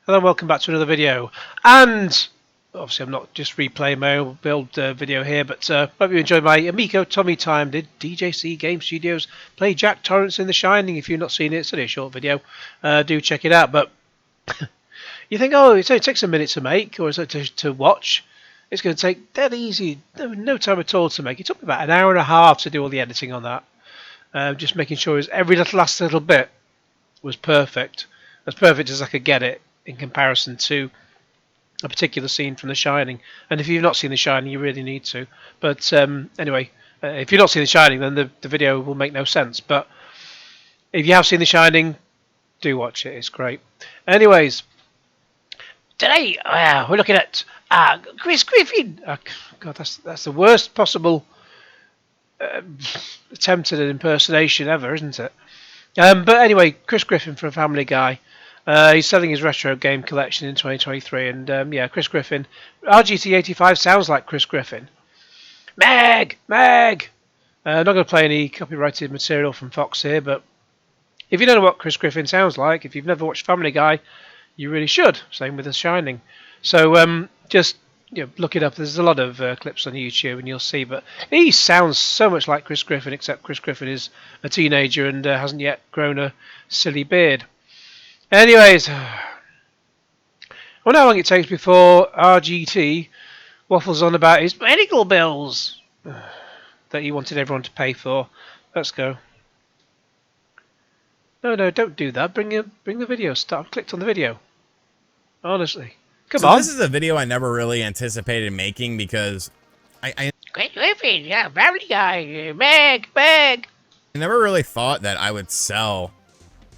Hello and welcome back to another video. And obviously I'm not just replaying my own build video here, but hope you enjoyed my Amico Tommy Time did DJC Game Studios play Jack Torrance in The Shining. If you've not seen it, it's only a short video. Do check it out. But you think, oh, it only takes a minute to make, or is it to watch? It's going to take dead easy, no time at all to make. It took me about an hour and a half to do all the editing on that. Just making sure every last little bit was perfect. As perfect as I could get it in comparison to a particular scene from The Shining. And if you've not seen The Shining, you really need to. But anyway, if you've not seen The Shining, then the video will make no sense. But if you have seen The Shining, do watch it. It's great. Anyways, today we're looking at Chris Griffin. God, that's the worst possible attempt at an impersonation ever, isn't it? But anyway, Chris Griffin from Family Guy. He's selling his retro game collection in 2023, and yeah, Chris Griffin. RGT85 sounds like Chris Griffin. Meg! I'm not going to play any copyrighted material from Fox here, but if you don't know what Chris Griffin sounds like, if you've never watched Family Guy, you really should. Same with The Shining. So just look it up. There's a lot of clips on YouTube, and you'll see. But he sounds so much like Chris Griffin, except Chris Griffin is a teenager and hasn't yet grown a silly beard. Anyways, I wonder how long it takes before RGT waffles on about his medical bills that he wanted everyone to pay for. Let's go. No, don't do that. Bring the video. Start. I've clicked on the video. Honestly, come on. This is a video I never really anticipated making because I Griffin, yeah, Family Guy, Meg. I never really thought that I would sell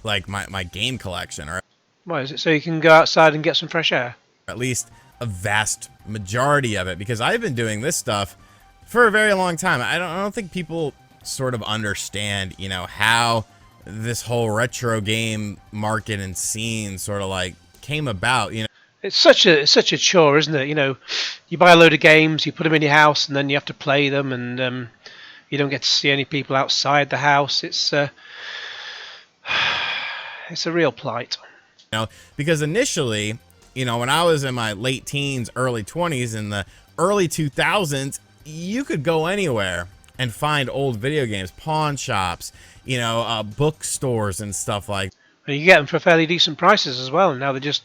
like my game collection, or Why is it? So you can go outside and get some fresh air? at least a vast majority of it, because I've been doing this stuff for a very long time. I don't think people sort of understand, how this whole retro game market and scene sort of like came about, It's such a chore, isn't it? You buy a load of games, you put them in your house, and then you have to play them, and you don't get to see any people outside the house. It's a real plight. Because initially, when I was in my late teens, early 20s, in the early 2000s, you could go anywhere and find old video games, pawn shops, bookstores and stuff like And you get them for fairly decent prices as well, and now they're just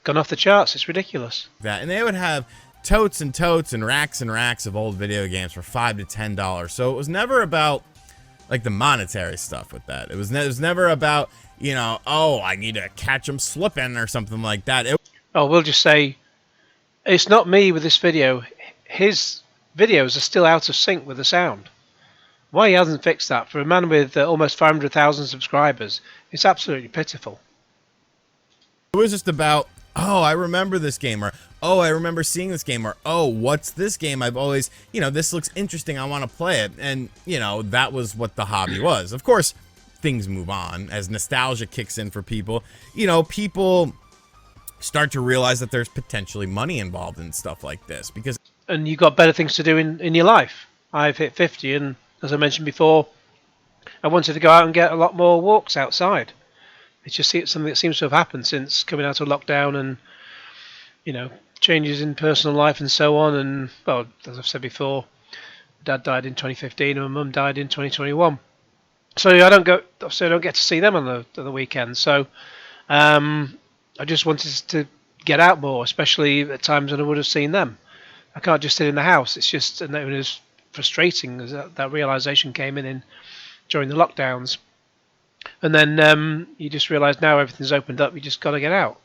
gone off the charts. It's ridiculous. that. And they would have totes and totes and racks of old video games for $5 to $10. So it was never about like the monetary stuff with that. It was never about, oh, I need to catch them slipping or something like that. We'll just say, it's not me with this video. His videos are still out of sync with the sound. Why he hasn't fixed that, for a man with almost 500,000 subscribers, it's absolutely pitiful. It was just about, oh, I remember this game, or oh, I remember seeing this game, or oh, what's this game? I've always, this looks interesting, I want to play it. And, that was what the hobby was. Of course, things move on as nostalgia kicks in for people. People start to realize that there's potentially money involved in stuff like this, because And you've got better things to do in your life. I've hit 50, and as I mentioned before, I wanted to go out and get a lot more walks outside. It's just something that seems to have happened since coming out of lockdown, and changes in personal life and so on. And well, as I've said before, Dad died in 2015 and my Mum died in 2021. So I don't get to see them on the weekend. So I just wanted to get out more, especially at times when I would have seen them. I can't just sit in the house. It's just, and it was frustrating as that realization came in during the lockdowns. And then you just realise now everything's opened up, you just got to get out.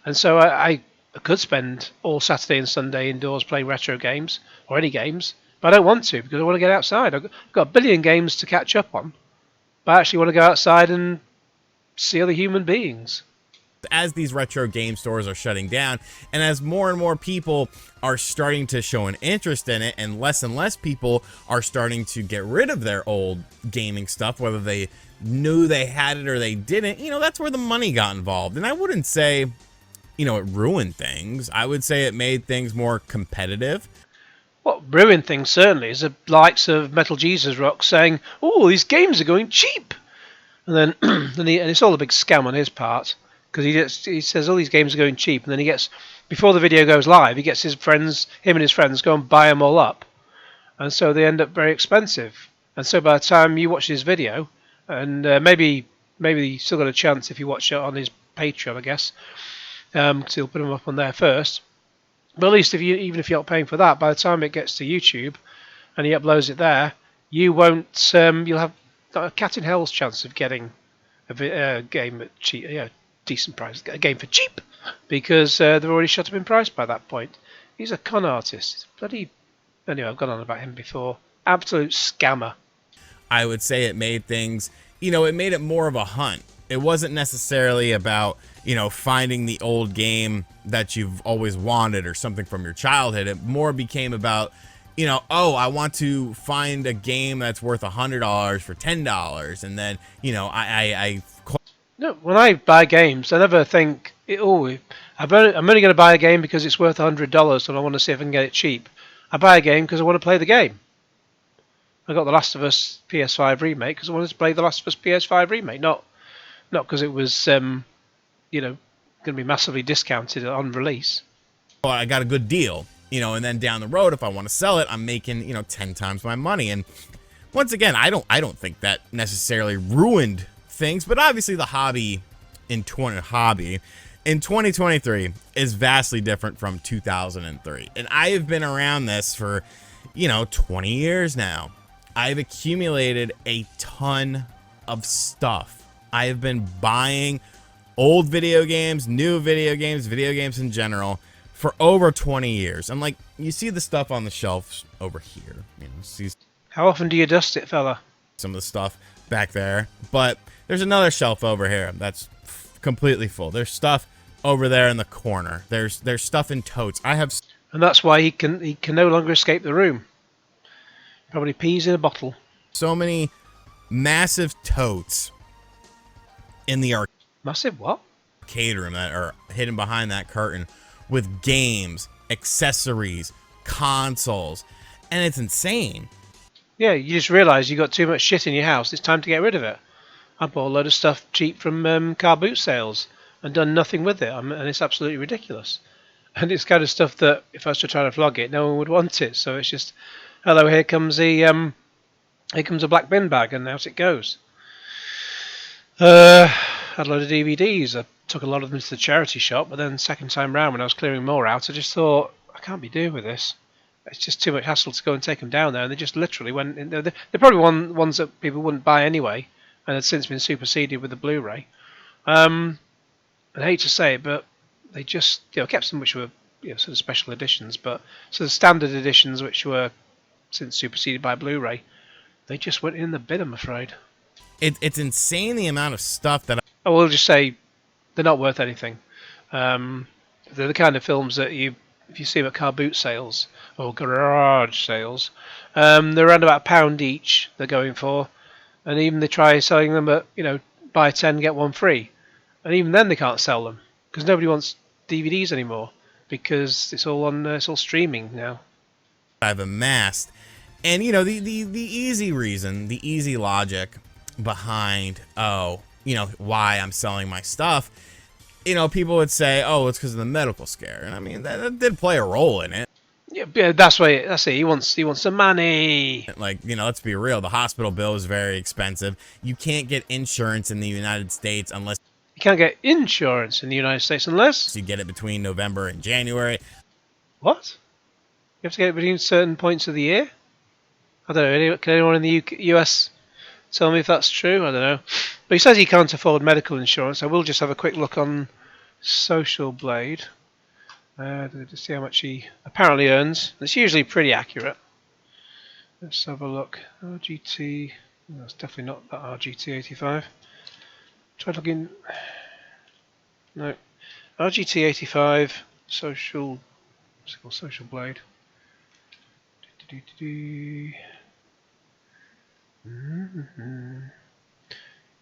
And so I could spend all Saturday and Sunday indoors playing retro games, or any games, but I don't want to, because I want to get outside. I've got a billion games to catch up on, but I actually want to go outside and see other human beings. as these retro game stores are shutting down, and as more and more people are starting to show an interest in it, and less people are starting to get rid of their old gaming stuff, whether they knew they had it or they didn't, that's where the money got involved. And I wouldn't say, it ruined things. I would say it made things more competitive. What ruined things certainly is the likes of Metal Jesus Rock saying, "Oh, these games are going cheap," and then and it's all a big scam on his part. because he says all these games are going cheap, and then before the video goes live, he gets him and his friends go and buy them all up, and so they end up very expensive. And so by the time you watch his video, and maybe you still got a chance if you watch it on his Patreon, I guess, because he'll put them up on there first. But at least even if you're not paying for that, by the time it gets to YouTube and he uploads it there, you won't. You'll have a cat in hell's chance of getting a game at cheap, decent price, a game for cheap, because they've already shot up in price by that point. He's a con artist. Bloody. Anyway, I've gone on about him before. Absolute scammer. I would say it made things, it made it more of a hunt. It wasn't necessarily about, finding the old game that you've always wanted or something from your childhood. It more became about, I want to find a game that's worth $100 for $10. And then, No, when I buy games, I never think, I'm only going to buy a game because it's worth $100 and I want to see if I can get it cheap. I buy a game because I want to play the game. I got The Last of Us PS5 remake because I wanted to play The Last of Us PS5 remake, not because it was, going to be massively discounted on release. Well, I got a good deal, and then down the road, if I want to sell it, I'm making, 10 times my money. And once again, I don't think that necessarily ruined things, but obviously the hobby in 2023 is vastly different from 2003. And I have been around this for, 20 years now. I've accumulated a ton of stuff. I have been buying old video games, new video games in general, for over 20 years. And like, you see the stuff on the shelves over here. How often do you dust it, fella? Some of the stuff back there. But there's another shelf over here that's completely full. There's stuff over there in the corner. There's stuff in totes. And that's why he can no longer escape the room. Probably pees in a bottle. So many massive totes in the Massive what? arcade room that are hidden behind that curtain with games, accessories, consoles, and it's insane. Yeah, you just realise you got too much shit in your house. It's time to get rid of it. I bought a load of stuff cheap from car boot sales and done nothing with it, and it's absolutely ridiculous. And it's kind of stuff that if I was to try to vlog it, no one would want it. So it's just, hello, here comes a black bin bag, and out it goes. Had a load of DVDs. I took a lot of them to the charity shop, but then second time round when I was clearing more out, I just thought, I can't be doing with this. It's just too much hassle to go and take them down there, and they just literally went in. They're probably ones that people wouldn't buy anyway, and had since been superseded with the Blu-ray. I hate to say it, but they just kept some which were sort of special editions, but so the standard editions which were since superseded by Blu-ray, they just went in the bin, I'm afraid. It's insane the amount of stuff that I will just say they're not worth anything. They're the kind of films that if you see them at car boot sales or garage sales, they're around about £1 each they're going for, and even they try selling them at buy 10 get one free, and even then they can't sell them because nobody wants DVDs anymore because it's all streaming now. I've amassed, and the easy reason, the easy logic behind why I'm selling my stuff, people would say, oh, it's because of the medical scare, and I mean that did play a role in it. Yeah, that's it. He wants some money. Like, let's be real, the hospital bill is very expensive. You can't get insurance in the United States unless you can't get insurance in the United States unless you get it between November and January. What? You have to get it between certain points of the year? I don't know. Can anyone in the US tell me if that's true? I don't know. But he says he can't afford medical insurance. I will just have a quick look on Social Blade to see how much he apparently earns. It's usually pretty accurate. Let's have a look. RGT. No, it's definitely not that RGT85. Try looking. No. RGT85 Social. What's it called? Social Blade.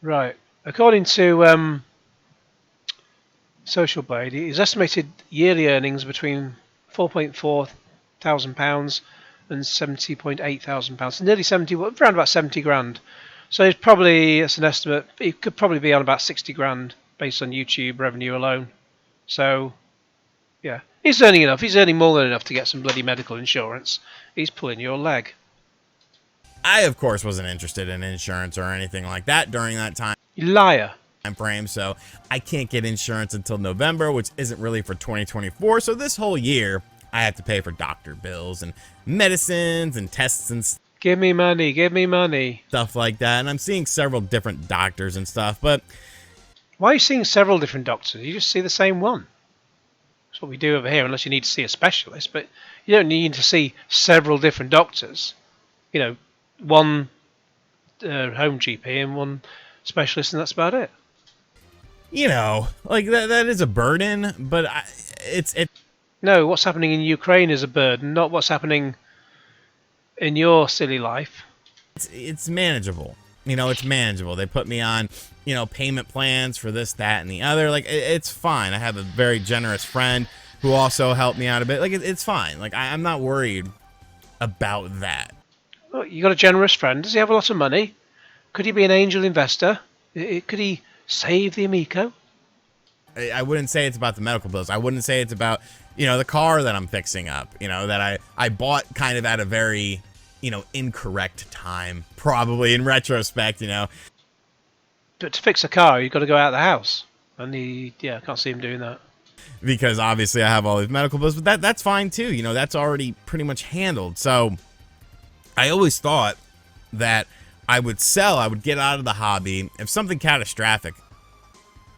Right. According to Social Blade, his estimated yearly earnings between £4.4 thousand and £70.8 thousand, nearly 70, around about 70 grand. So it's probably, that's an estimate, it could probably be on about 60 grand based on YouTube revenue alone. So, yeah, he's earning enough. He's earning more than enough to get some bloody medical insurance. He's pulling your leg. I, of course, wasn't interested in insurance or anything like that during that time. You liar. Frame, so I can't get insurance until November, which isn't really for 2024. So this whole year, I have to pay for doctor bills and medicines and tests and give me money, stuff like that. And I'm seeing several different doctors and stuff, but why are you seeing several different doctors? You just see the same one. That's what we do over here, unless you need to see a specialist. But you don't need to see several different doctors. You know, one home GP and one specialist, and that's about it. you know, like that is a burden, but it's No, what's happening in Ukraine is a burden, not what's happening in your silly life. it's manageable. You know, it's manageable. They put me on, you know, payment plans for this, that, and the other. Like, it's fine. I have a very generous friend who also helped me out a bit. Like, it's fine. Like, I'm not worried about that. Oh, you got a generous friend. Does he have a lot of money? Could he be an angel investor? Could he save the Amico? I wouldn't say it's about the medical bills. I wouldn't say it's about, you know, the car that I'm fixing up, you know, that I bought kind of at a very, you know, incorrect time, probably in retrospect, you know. But to fix a car, you've got to go out of the house. And I can't see him doing that. Because obviously I have all these medical bills, but that's fine too. You know, that's already pretty much handled. So I always thought that I would get out of the hobby if something catastrophic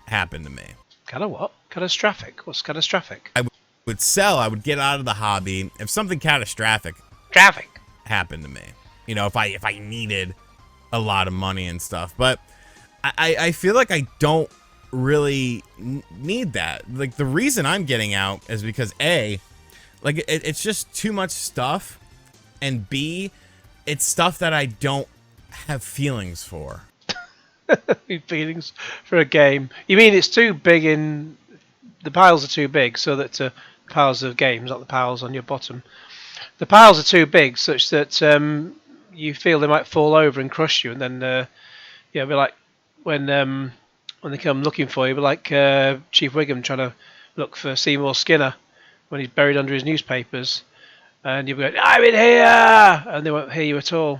happened to me. Kind of what? Catastrophic? What's catastrophic? I would get out of the hobby if something catastrophic happened to me. You know, if I needed a lot of money and stuff. But I feel like I don't really need that. Like, the reason I'm getting out is because A, like, it's just too much stuff, and B, it's stuff that I don't have feelings for. Feelings for a game. You mean it's too big the piles are too big, so that piles of games, not the piles on your bottom. The piles are too big such that you feel they might fall over and crush you, and then it'll be like when they come looking for you, it'll be like Chief Wiggum trying to look for Seymour Skinner when he's buried under his newspapers, and you'll be like, "I'm in here," and they won't hear you at all.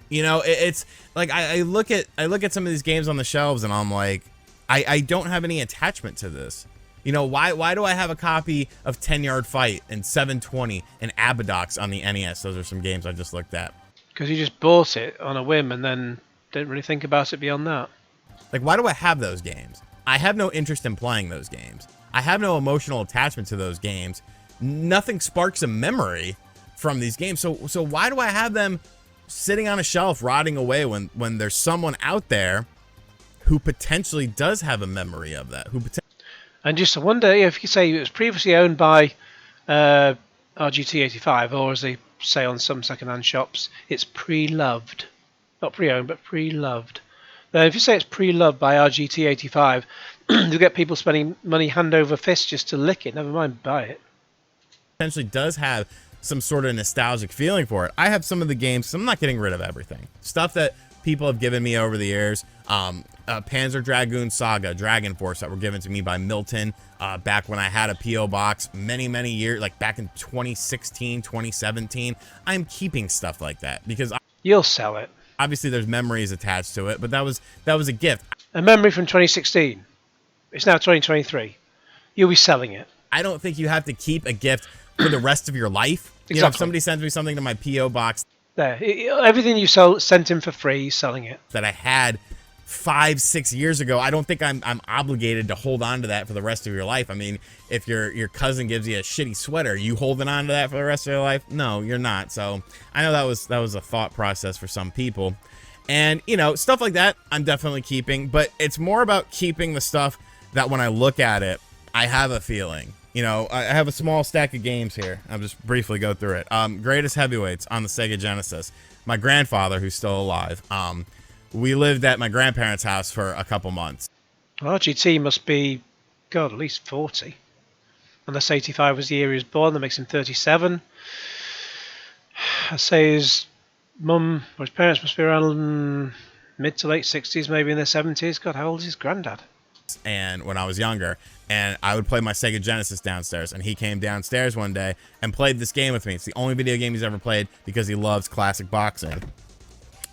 You know, it's like I look at some of these games on the shelves, and I'm like, I don't have any attachment to this. You know, why do I have a copy of 10-Yard Fight and 720 and Abadox on the NES? Those are some games I just looked at. Because you just bought it on a whim and then didn't really think about it beyond that. Like, why do I have those games? I have no interest in playing those games. I have no emotional attachment to those games. Nothing sparks a memory from these games. So why do I have them sitting on a shelf rotting away when there's someone out there who potentially does have a memory of that? And just wonder if you say it was previously owned by RGT85, or as they say on some second-hand shops, it's pre-loved. Not pre-owned, but pre-loved. Now, if you say it's pre-loved by RGT85, you'll get people spending money hand over fist just to lick it, never mind buy it. Potentially does have some sort of nostalgic feeling for it. I have some of the games, so I'm not getting rid of everything. Stuff that people have given me over the years. Panzer Dragoon Saga, Dragon Force, that were given to me by Milton back when I had a P.O. box many years, like back in 2016, 2017. I'm keeping stuff like that because you'll sell it. Obviously, there's memories attached to it, but that was a gift. A memory from 2016. It's now 2023. You'll be selling it. I don't think you have to keep a gift for the rest of your life. Exactly. You know, if somebody sends me something to my P.O. box, there, everything you sent him for free, he's selling it. That I had 5-6 years ago, I don't think I'm obligated to hold on to that for the rest of your life. I mean, if your cousin gives you a shitty sweater, you holding on to that for the rest of your life? No, you're not. So I know that was a thought process for some people, and you know, stuff like that I'm definitely keeping. But it's more about keeping the stuff that when I look at it, I have a feeling. You know, I have a small stack of games here. I'll just briefly go through it. Greatest Heavyweights on the Sega Genesis. My grandfather, who's still alive, we lived at my grandparents' house for a couple months. RGT must be, God, at least 40. Unless 85 was the year he was born, that makes him 37. I'd say his mum or his parents must be around mid to late 60s, maybe in their 70s. God, how old is his granddad? and when I was younger, and I would play my Sega Genesis downstairs, and he came downstairs one day and played this game with me. It's the only video game he's ever played because he loves classic boxing.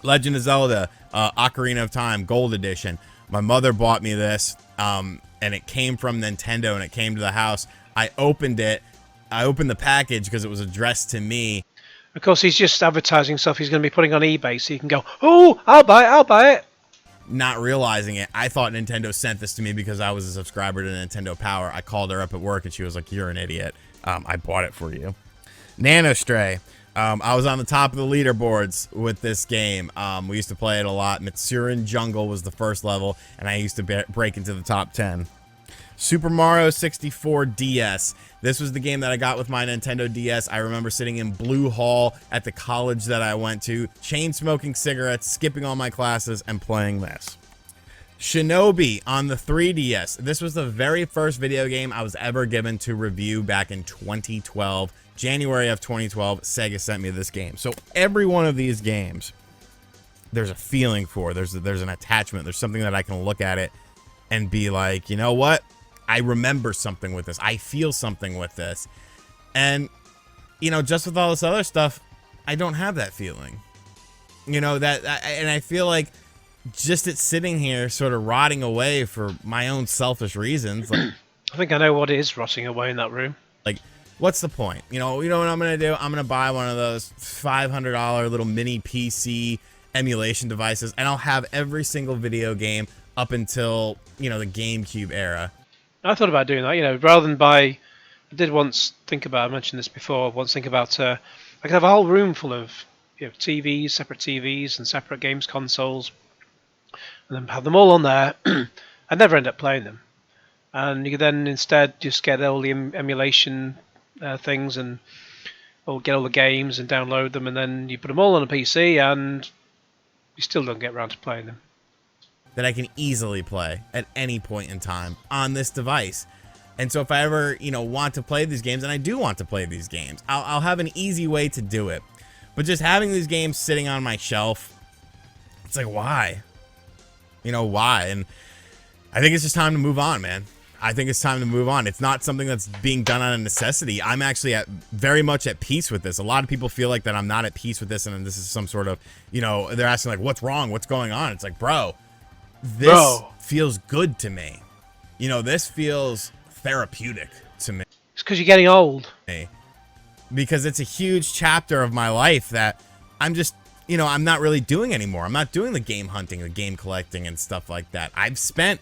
Legend of Zelda, Ocarina of Time, Gold Edition. My mother bought me this, and it came from Nintendo, and it came to the house. I opened it. I opened the package because it was addressed to me. Of course, he's just advertising stuff he's going to be putting on eBay, so you can go, oh, I'll buy it, I'll buy it. Not realizing it, I thought Nintendo sent this to me because I was a subscriber to Nintendo Power. I called her up at work, and she was like, you're an idiot. I bought it for you. Nanostray. I was on the top of the leaderboards with this game. We used to play it a lot. Mitsurin Jungle was the first level, and I used to break into the top 10. Super Mario 64 DS. This was the game that I got with my Nintendo DS. I remember sitting in Blue Hall at the college that I went to, chain smoking cigarettes, skipping all my classes, and playing this. Shinobi on the 3DS. This was the very first video game I was ever given to review back in 2012. January of 2012, Sega sent me this game. So every one of these games, there's a feeling for. There's an attachment. There's something that I can look at it and be like, you know what? I remember something with this. I feel something with this. And, you know, just with all this other stuff, I don't have that feeling. You know, and I feel like just it sitting here sort of rotting away for my own selfish reasons. Like, I think I know what is rotting away in that room. Like, what's the point? You know what I'm going to do? I'm going to buy one of those $500 little mini PC emulation devices, and I'll have every single video game up until, you know, the GameCube era. I thought about doing that, you know, rather than buy. I did once think about. I mentioned this before. Once think about. I could have a whole room full of, you know, TVs, separate TVs, and separate games consoles, and then have them all on there. I never end up playing them, and you could then instead just get all the emulation things and get all the games and download them, and then you put them all on a PC, and you still don't get around to playing them. That I can easily play at any point in time on this device. And so if I ever, you know, want to play these games, and I do want to play these games, I'll have an easy way to do it. But just having these games sitting on my shelf, it's like, why? You know, why? And I think it's just time to move on, man. I think it's time to move on. It's not something that's being done out of necessity. I'm actually very much at peace with this. A lot of people feel like that I'm not at peace with this, and this is some sort of, you know, they're asking like, what's wrong? What's going on? It's like, bro, this feels good to me. You know, this feels therapeutic to me. It's because you're getting old. Because it's a huge chapter of my life that I'm just, you know, I'm not really doing anymore. I'm not doing the game hunting, the game collecting and stuff like that. I've spent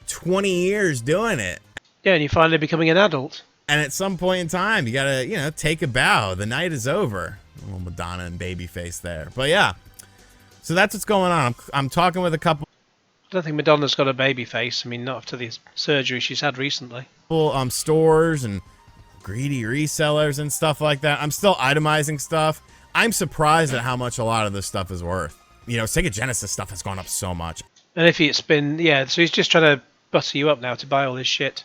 20 years doing it. Yeah, and you're finally becoming an adult. And at some point in time, you gotta, you know, take a bow. The night is over. A little Madonna and Babyface there. But yeah, so that's what's going on. I'm talking with a couple. I don't think Madonna's got a baby face. I mean, not after the surgery she's had recently. Stores and greedy resellers and stuff like that. I'm still itemizing stuff. I'm surprised at how much a lot of this stuff is worth. You know, Sega Genesis stuff has gone up so much. And if it's been, yeah, so he's just trying to butter you up now to buy all this shit.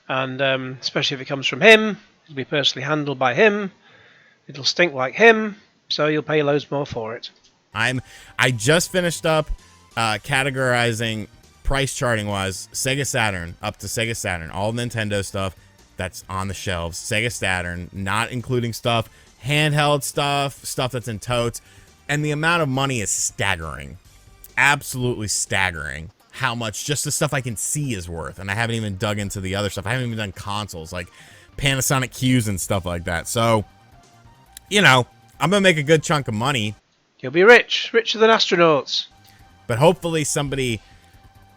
And especially if it comes from him, it'll be personally handled by him. It'll stink like him, so you'll pay loads more for it. I just finished up categorizing price charting wise Sega Saturn up to Sega Saturn, all Nintendo stuff that's on the shelves, Sega Saturn, not including stuff, handheld stuff that's in totes, and the amount of money is staggering. Absolutely staggering how much just the stuff I can see is worth. And I haven't even dug into the other stuff. I haven't even done consoles like Panasonic Qs and stuff like that. So, you know, I'm gonna make a good chunk of money. You'll be rich, richer than astronauts. But hopefully somebody,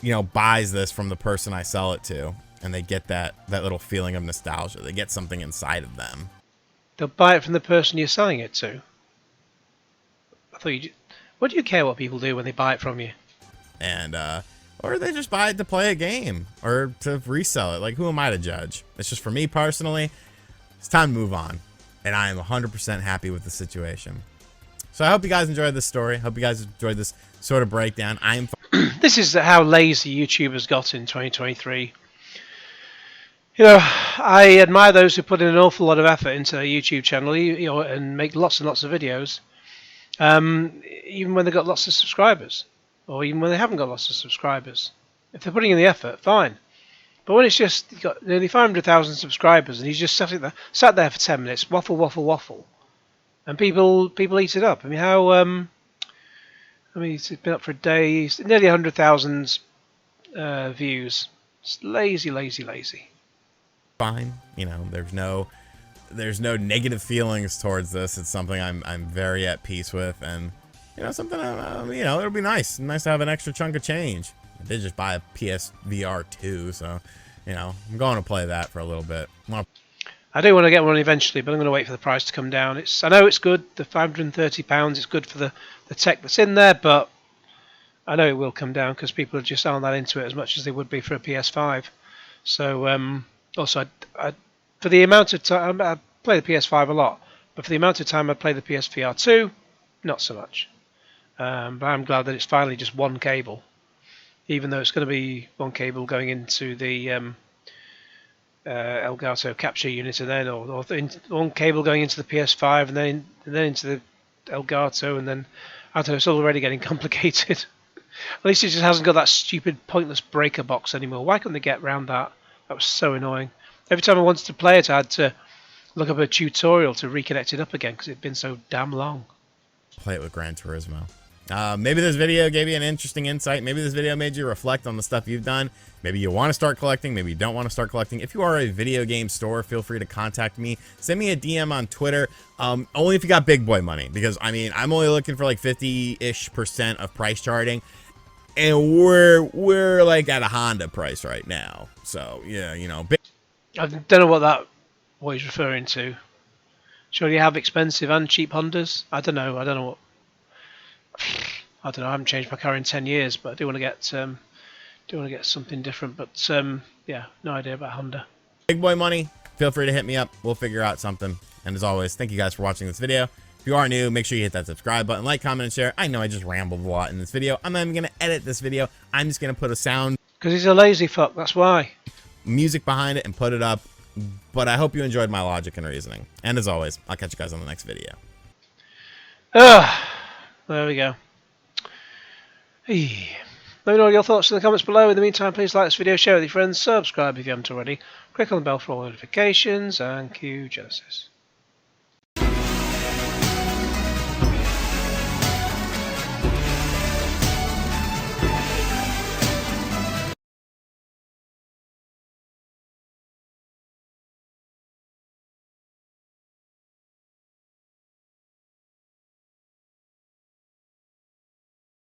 you know, buys this from the person I sell it to, and they get that little feeling of nostalgia. They get something inside of them. They'll buy it from the person you're selling it to. I thought what do you care what people do when they buy it from you? And or they just buy it to play a game or to resell it. Like, who am I to judge? It's just for me personally. It's time to move on, and I am 100% happy with the situation. So I hope you guys enjoyed this story. Hope you guys enjoyed this sort of breakdown. This is how lazy YouTubers got in 2023. You know, I admire those who put in an awful lot of effort into a YouTube channel, you know, and make lots and lots of videos, even when they've got lots of subscribers, or even when they haven't got lots of subscribers. If they're putting in the effort, fine. But when it's just you've got nearly 500,000 subscribers and he's just sat there for 10 minutes, waffle, waffle, waffle, and people eat it up. I mean, how? I mean, it's been up for a day, nearly 100,000 views. It's lazy, lazy, lazy. Fine, you know, there's no negative feelings towards this. It's something I'm very at peace with, and you know, something you know, it'll be nice to have an extra chunk of change. I did just buy a PSVR 2, so you know, I'm going to play that for a little bit. I do want to get one eventually, but I'm going to wait for the price to come down. I know it's good, the £530, it's good for the tech that's in there, but I know it will come down because people just aren't that into it as much as they would be for a PS5. So also, for the amount of time, I play the PS5 a lot, but for the amount of time I play the PSVR 2, not so much. But I'm glad that it's finally just one cable, even though it's going to be one cable going into the Elgato capture unit, and then or one cable going into the PS5, and then into the Elgato, and then I don't know. It's already getting complicated. At least it just hasn't got that stupid, pointless breaker box anymore. Why couldn't they get around that? That was so annoying. Every time I wanted to play it, I had to look up a tutorial to reconnect it up again because it'd been so damn long. Play it with Gran Turismo. Maybe this video gave you an interesting insight. Maybe this video made you reflect on the stuff you've done. Maybe you want to start collecting. Maybe you don't want to start collecting. If you are a video game store, feel free to contact me. Send me a DM on Twitter. Only if you got big boy money, because I mean, I'm only looking for like 50-ish% of price charting, and we're like at a Honda price right now. So yeah, you know. I don't know what he's referring to. Sure, you have expensive and cheap Hondas. I don't know what. I don't know. I haven't changed my car in 10 years, but I do want to get something different. But yeah, no idea about Honda. Big boy money. Feel free to hit me up. We'll figure out something. And as always, thank you guys for watching this video. If you are new, make sure you hit that subscribe button, like, comment, and share. I know I just rambled a lot in this video. I'm not even going to edit this video. I'm just going to put a sound. Because he's a lazy fuck. That's why. Music behind it and put it up. But I hope you enjoyed my logic and reasoning. And as always, I'll catch you guys on the next video. There we go. Hey. Let me know your thoughts in the comments below. In the meantime, please like this video, share with your friends, subscribe if you haven't already, click on the bell for all notifications, and cue Genesis.